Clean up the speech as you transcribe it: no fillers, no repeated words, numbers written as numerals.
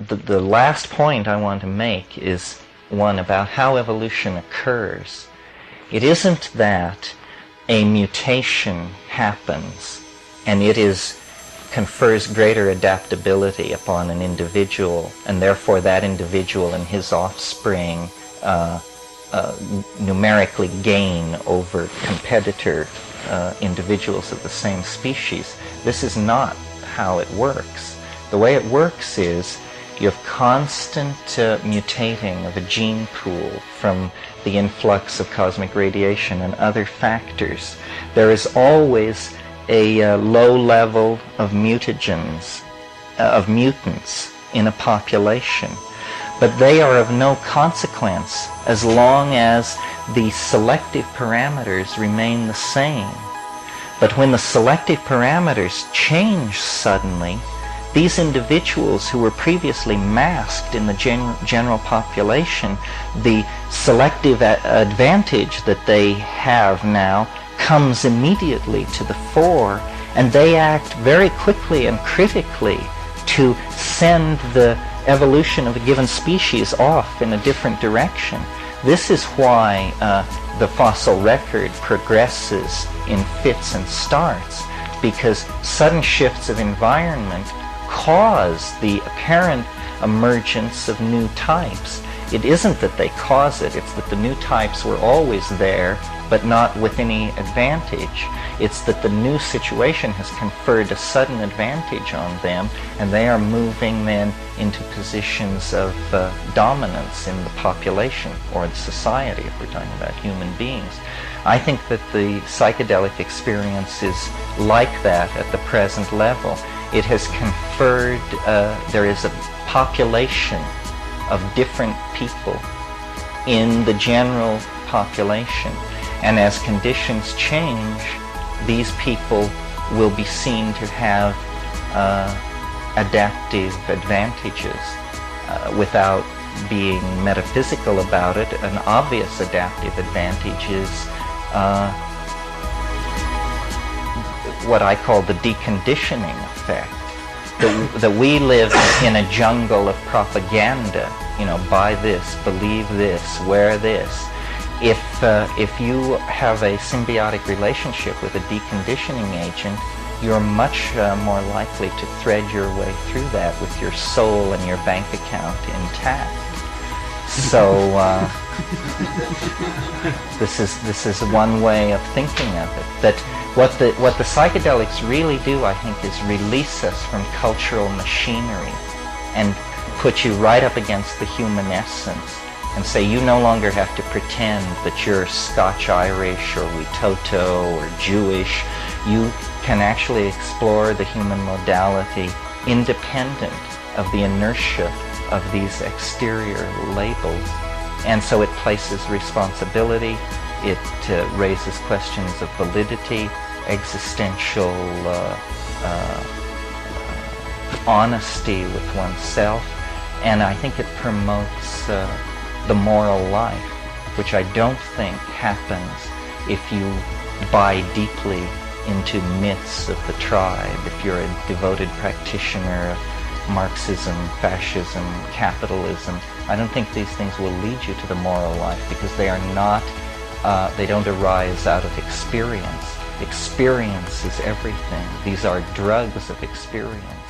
the last point I want to make is one about how evolution occurs. It isn't that a mutation happens and it confers greater adaptability upon an individual, and therefore that individual and his offspring numerically gain over competitor individuals of the same species. This is not how it works. The way it works is you have constant mutating of a gene pool from the influx of cosmic radiation and other factors. There is always a low level of mutagens, of mutants in a population, but they are of no consequence as long as the selective parameters remain the same. But when the selective parameters change suddenly, these individuals who were previously masked in the general population, the selective advantage that they have now comes immediately to the fore, and they act very quickly and critically to send the evolution of a given species off in a different direction. This is why the fossil record progresses in fits and starts, because sudden shifts of environment cause the apparent emergence of new types. It isn't that they cause it, it's that the new types were always there, but not with any advantage. It's that the new situation has conferred a sudden advantage on them, and they are moving then into positions of dominance in the population or the society, if we're talking about human beings. I think that the psychedelic experience is like that at the present level. It has conferred, there is a population of different people in the general population, and as conditions change, these people will be seen to have adaptive advantages without being metaphysical about it. An obvious adaptive advantage is what I call the deconditioning effect. That we live in a jungle of propaganda, you know, buy this, believe this, wear this. If you have a symbiotic relationship with a deconditioning agent, you're much more likely to thread your way through that with your soul and your bank account intact. So this is one way of thinking of it. That what the psychedelics really do, I think, is release us from cultural machinery and put you right up against the human essence and say you no longer have to pretend that you're Scotch-Irish or Witoto or Jewish. You can actually explore the human modality independent of the inertia of these exterior labels. And so it places responsibility, it raises questions of validity, existential honesty with oneself, and I think it promotes the moral life, which I don't think happens if you buy deeply into myths of the tribe, if you're a devoted practitioner of Marxism, fascism, capitalism. I don't think these things will lead you to the moral life, because they are not, they don't arise out of experience. Experience is everything. These are drugs of experience.